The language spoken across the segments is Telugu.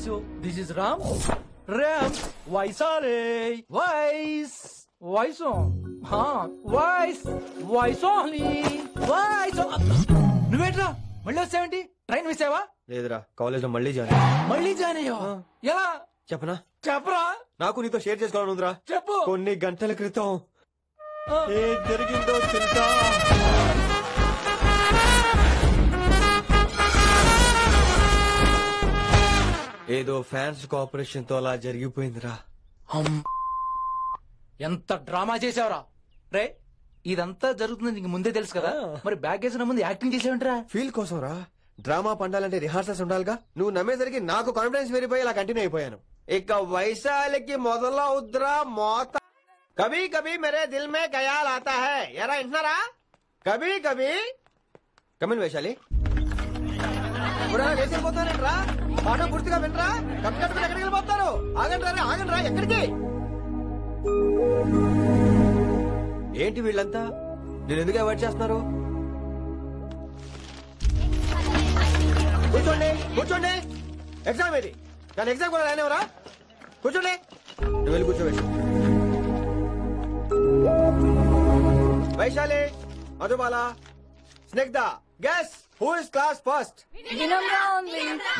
వైసు దిస్ ఇస్ రామ్ రామ్ వైసాలే వైస్ వైసు వాయిస్ వాయిస్ ఓన్లీ వాయిస్. నువ్వేంట్రా మళ్ళీ వచ్చావేంటి? ట్రైన్ మిస్ అయ్యావా? లేదురా, కాలేజ్ లో మళ్ళీ జాయిన్. మళ్ళీ జాయిన్ అయ్యావా? ఎలా చెప్పనా? చెప్పరా. నాకు నీతో షేర్ చేసుకోవాలని ఉందిరా. చెప్పు. కొన్ని గంటల క్రితం ఏం జరిగిందో తెలుసా? ఏదో ఫ్యాన్స్ కోఆపరేషన్ తో అలా జరిగిపోయిందిరా. ఎంత డ్రామా చేసావురా రే. ఇదంతా జరుగుతుంది నీకు ముందే తెలుసు కదా, మరి బ్యాగ్ వేసిన ముందు యాక్టింగ్ చేసావంటరా? ఫీల్ కోసం రా. డ్రామా పండాలంటే రిహార్సల్స్ ఉండాలిగా. నువ్వు నమ్మేసరికి నాకు కాన్ఫిడెన్స్ పెరిగిపోయి ఇలా కంటిన్యూ అయిపోయాను. ఇక వైశాలికి మొదలవుద్రా మోత. కభీ కభీ మేరే దిల్ మే ఖయాల్ ఆతా హై. ఎరా ఇంటున్నారా? కభీ కభీ కమిన్ వైశాలి. ఇప్పుడు లేచిపోతానంట్రా. పాఠం పూర్తిగా వినరా? కట్టుకట్టుకుని ఎక్కడికి వెళ్ళిపోతారు? ఆగండి ఆగండి రా. ఎక్కడికి? ఏంటి వీళ్ళంతా నేను ఎందుకు అవాయిడ్ చేస్తున్నారు? కూర్చోండి కూర్చోండి. ఎగ్జామ్ ఏది? కానీ ఎగ్జామ్ కూడా రానివరా? కూర్చోండి. నువ్వు వెళ్ళి కూర్చోబెట్టు. Vaishali, Madhubala, Snigdha, guess who is class first?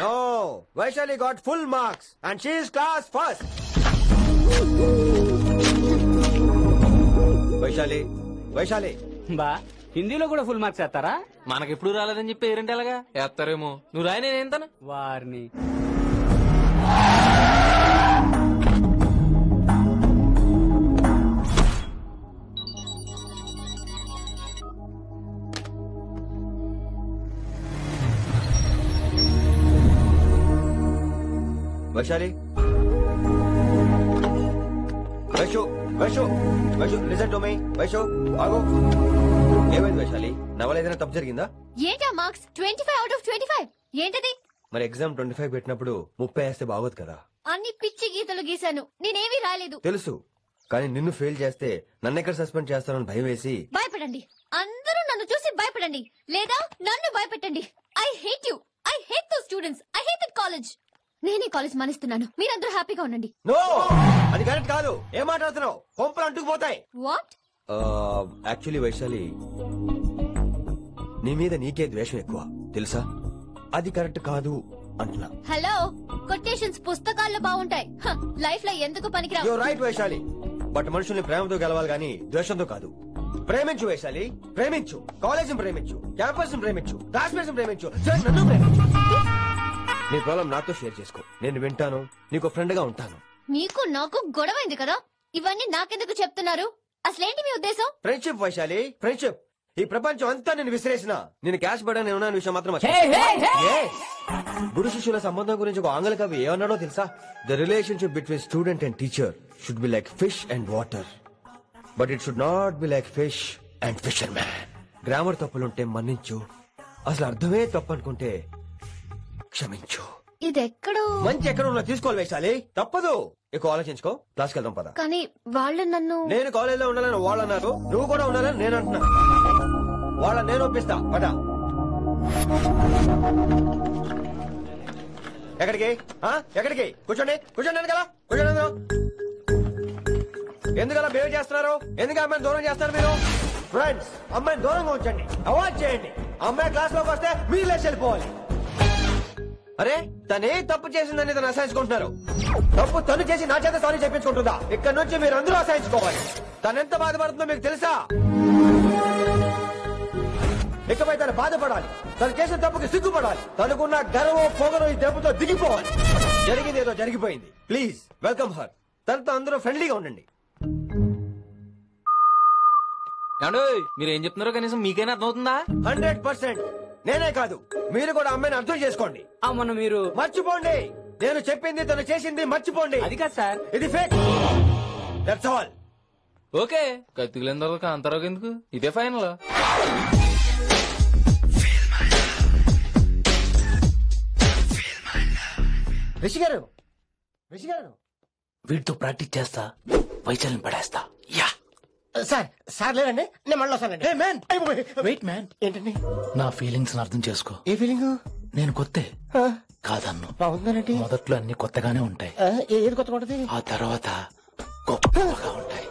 No, Vaishali got full marks and she is class first. Vaishali బా హిందీలో కూడా ఫుల్ మార్క్స్ వేస్తారా? మనకెప్పుడు రాలేదని చెప్పి ఏరంటే ఎలాగా వేస్తారేమో. నువ్వు రాయి నేను ఏంతాను వారిని. Vaishali, listen to me. Vaishu ఆగు. ఏమైంది వైశాలి? నా వల్ల ఏదైనా తప్పు జరిగిందా? ఏంటా మార్క్స్ 25 out of 25? ఏంటది? మరి ఎగ్జామ్ 25 పెట్టినప్పుడు 30 వేస్తే బాగోదు కదా. అన్ని పిచ్చి గీతలు గీశాను, నేనేమీ రాలేదు. తెలుసు, కానీ నిన్ను ఫెయిల్ చేస్తే నన్ను ఎక్కడ సస్పెండ్ చేస్తానని భయం వేసి. భయపడండి, అందరూ నన్ను చూసి భయపడండి, లేదా నన్ను భయపెట్టండి. I hate you, I hate those students, I hate that college. నేనే కాలేజ్ మానేస్తున్నాను, మీరందరూ హ్యాపీగా ఉండండి. నో, అది కరెక్ట్ కాదు. ఏం మాట్లాడుతున్నావు? కొంపలు అంటుకుపోతాయి. వాట్? యాక్చువల్లీ వైశాలి, నీ మీద నీకే ద్వేషం ఎక్కువ తెలుసా? అది కరెక్ట్ కాదు అంటున్నా. హలో, కొటేషన్స్ పుస్తకాల్లో బాగుంటాయి, లైఫ్ లో ఎందుకు పనికిరావు. యు రైట్ వైశాలి, బట్ మనుషుల్ని ప్రేమతో గెలవాలి గాని ద్వేషంతో కాదు. ప్రేమించు వైశాలి, ప్రేమించు. కాలేజీని ప్రేమించు, క్యాంపస్ ని ప్రేమించు, క్లాస్మేట్స్ ప్రేమించు, నన్ను ప్రేమించు. నీ ప్రాబ్లం నాతో షేర్ చేసుకో, నేను వింటాను, నీకు ఫ్రెండ్ గా ఉంటాను. మీకు నాకు గొడవైంది కదా, ఇవన్నీ నాకెందుకు చెప్తున్నారు? అసలేంటి మీ ఉద్దేశం? Friendship Vaishali, friendship. ఈ ప్రపంచం అంతా నేను విసిరేసిన నేను క్యాష్ పడని ఉన్న విషయం మాత్రం గురు శిష్యుల సంబంధం గురించి ఒక ఆంగ్ల కవి ఏమన్నాడో తెలుసా? The relationship between student and teacher should be like fish and water, but it should not be like fish and fisherman. Grammar తప్పులుంటే మన్నించు, అసలు అర్థమే తప్పు అనుకుంటే క్షమించు. ఇది ఎక్కడో మంచి ఎక్కడ ఉన్నా తీసుకోవాలి వైశాలి, తప్పదు. ఎక్కువ ఆలోచించుకో, క్లాస్కి వెళ్దాం పద. కానీ వాళ్ళు నన్ను. నేను కాలేజ్ లో ఉండాలని వాళ్ళు అన్నారు, నువ్వు కూడా ఉండాలని నేను అంటున్నా. వాళ్ళ నేను ఒప్పిస్తా పద. ఎక్కడికి? ఎక్కడికి? కూర్చోండి కూర్చోండి కదా, కూర్చోండి. ఎందుకలా బిహేవ్ చేస్తున్నారు? ఎందుకు అమ్మాయిని దూరం చేస్తారు మీరు? ఫ్రెండ్స్, అమ్మాయిని దూరంగా ఉంచండి, అవాయిడ్ చేయండి. అమ్మాయి క్లాస్ లోకి వస్తే మీరు లేచి వెళ్ళిపోవాలి. అరే, తనే తప్పు చేసిందని తను అసహించుకుంటున్నారు. తప్పు తను చేసి నా చేత సారీ చెప్పించుకుంటుందా? ఇక్కడ నుంచి మీరు అందరూ అసహించుకోవాలి. తనెంత బాధపడుతుందో మీకు తెలుసా? ఇకపై తను బాధపడాలి, తను చేసిన తప్పుకి సిగ్గుపడాలి, తనకున్న గర్వం పొగరు ఈ దెబ్బతో దిగిపోవాలి. జరిగింది ఏదో జరిగిపోయింది. Please welcome her. తనతో అందరూ ఫ్రెండ్లీగా ఉండండి. మీరేం చెప్తున్నారో కనీసం మీకైనా అర్థమవుతుందా? 100%. నేనే కాదు, మీరు కూడా అమ్మాయిని అర్థం చేసుకోండి. మొన్న మీరు మర్చిపోండి, నేను చెప్పింది తను చేసింది మర్చిపోండి. అది కాదు సార్, ఇది ఫేక్. That's all. ఓకే, కత్తిలేని తర్వాత కాంతారావు ఎందుకు? ఇదే ఫైనల్. రిషి గారు, వీటితో ప్రాక్టీస్ చేస్తా, వైశాల్యం పడేస్తా. యా సార్ లేదండి, నేను మళ్ళీ వస్తానండి. వెయిట్ మ్యాన్, ఏంటండి? నా ఫీలింగ్స్ అర్థం చేసుకో. ఏ ఫీలింగ్? నేను కొత్తే కాదన్ను. బాగుందనండి. మొదట్లో అన్ని కొత్తగానే ఉంటాయి, ఏది కొత్తగా ఉంటది? ఆ తర్వాత గొప్పగా ఉంటాయి.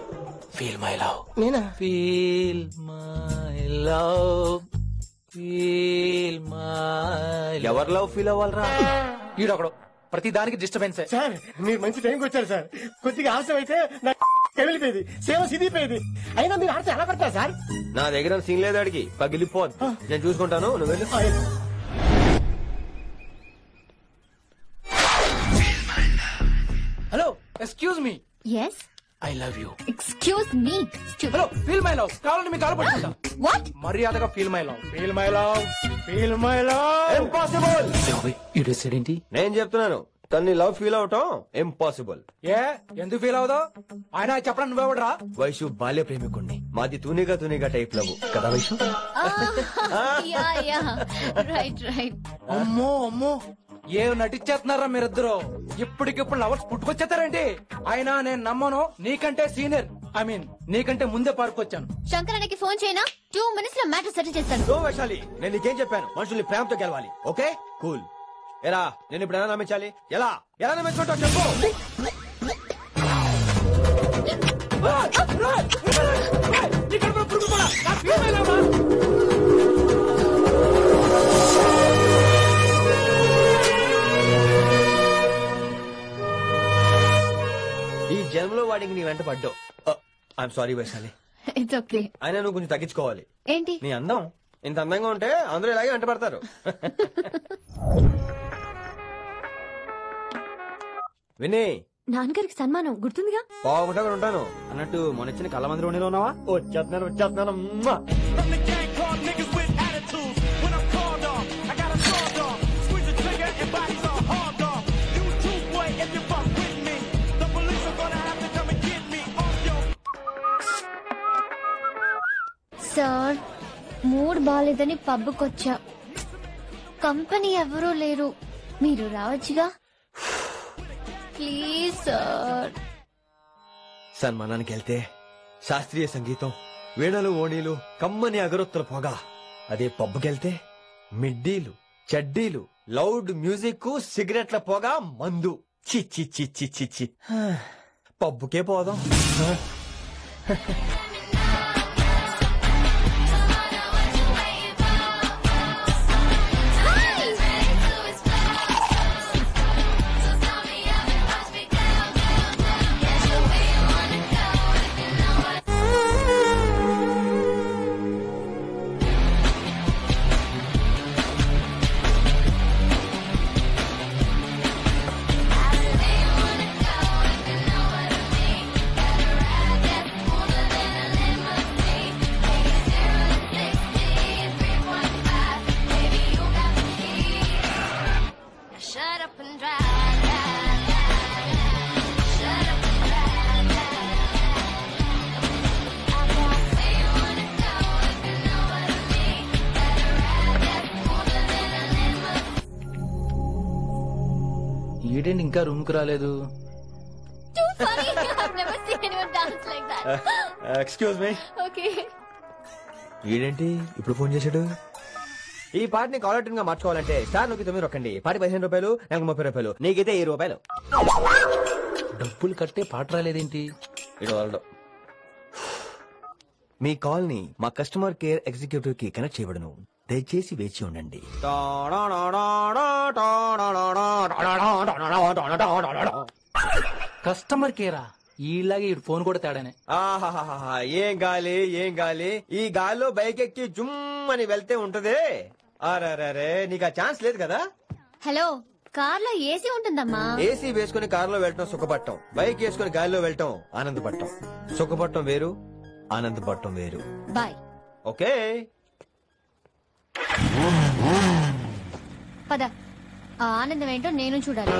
ఫీల్ మై లవ్, నేనా? Feel my love, feel my. ఎవరి లవ్ ఫీల్ అవ్వాలరా? ఈడొకడు ప్రతి దానికి డిస్టర్బెన్స్. సార్ మీరు మంచి టైంకి వచ్చారు సార్. కొద్దిగా ఆలస్యం అయితే నాకు కమిలిపోయేది, సేవ సిదిపోయేది. అయినా మీరు ఆడితే ఎలా పడతారు సార్? నా దగ్గర సీన్ లేదు, అడిగి పగిలిపోదు. నేను చూసుకుంటాను, నువ్వు వెళ్ళు. Hello, excuse me. Yes, I love you. Excuse me. Hello, feel my love. కావాలంటే మీకు కాలు పట్టుకుంటా. వాట్? మర్యాదగా feel my love, feel my love, feel my love. Impossible. ఏంటి? నేను చెప్తున్నాను, తన్ని లవ్ ఫీల్ అవటం ఇంపాసిబుల్. ఏ ఎందుకు ఫీల్ అవుదావు? ఆయన చెప్పడం నువ్వెవడరా? వైషు బాల్య ప్రేమికుణ్ణి, మాది తూనిగా తూనిగా టైప్ లవ్ కదా Vaishu? Yeah yeah, right right. అమ్మో అమ్మో, ఏం నటించేస్తున్నారా మీరిద్దరు? ఇప్పటికిప్పుడు లవర్స్ పుట్టుకొచ్చేస్తారేంటి? అయినా నేను నమ్మను. నీకంటే సీనియర్, ఐ మీన్ నీకంటే ముందే పార్క్ వచ్చాను. శంకరన్నకి ఫోన్ చేయనా? 2 minutes లో మ్యాటర్ సెటిల్ చేస్తాను. సో వైశాలి, నేను నీకేం చెప్పాను? మనుషుల్ని ప్రేమతో గెలవాలి. Okay cool. ఎరా నేను ఇప్పుడు ఎలా నమ్మించాలి? ఎలా ఎలా నమ్మించుకుంటావు చెప్పు. ఈ జన్మలో వాడికి నీ వెంట పడ్డావు. I'm sorry Vaishali. It's okay. అయినా నువ్వు కొంచెం తగ్గించుకోవాలి. ఏంటి? నీ అందం ఇంత అందంగా ఉంటే అందరూ ఇలాగే వెంట పడతారు. విని నాన్నగారికి సన్మానం గుర్తుందిగా? బాగుంటా ఉంటాను అన్నట్టు మొన్నొచ్చిన కళ్ళమంది రోణిలో ఉన్నావా? వచ్చేస్తున్నాను. మ్మా. సార్, మూడ్ బాలేదని పబ్కొచ్చా. కంపెనీ ఎవరూ లేరు, మీరు రావచ్చుగా. Please sir. సన్మానానికి వెళ్తే శాస్త్రీయ సంగీతం, వీణలు, ఓణీలు, కమ్మని అగరొత్తుల పొగ. అదే పబ్బుకెళ్తే మిడ్డీలు, చెడ్డీలు, లౌడ్ మ్యూజిక్, సిగరెట్ల పొగ, మందు. చి చి చి చి చి చి. పబ్బుకే పోదాం. ఈడేంటి ఇంకా రూమ్ కు రాలేదు? Excuse me. ఓకే. ఏంటి ఇప్పుడు ఫోన్ చేశాడు? ఈ పాటని కాలర్ ట్యూన్ గా మార్చుకోవాలంటే స్టార్ నొక్కి 9 రొక్కండి. పాటి 15 రూపాయలు, నాకు 30 రూపాయలు, నీకైతే 7 రూపాయలు. డబ్బులు కట్టే పాట రాలేదేంటి? ఇటు వాళ్ళడు. మీ కాల్ ని మా కస్టమర్ కేర్ ఎగ్జిక్యూటివ్ కి కనెక్ట్ చేయబడును. దయచేసి వేచి ఉండండి. కస్టమర్ కేరా? ఈలాగే ఇటు ఫోన్ కూడా తేడానే. ఆహాహాహా, ఏం గాలి ఏం గాలి. ఈ గాలిలో బైక్ ఎక్కి జుమ్ అని వెళ్తే ఉంటదే. అరే నీకు ఆ ఛాన్స్ లేదు కదా. హలో, కార్ లో ఏసీ ఉంటుందమ్మా. ఏసీ వేసుకుని కారులో వెళ్ళటం సుఖపట్టం, బైక్ వేసుకుని గాలిలో వెళ్ళటం ఆనందపట్టం. సుఖపట్టం వేరు, ఆనందపట్టం వేరు. బాయ్. ఓకే పద, ఆ ఆనందం ఏంటో నేను చూడాలి.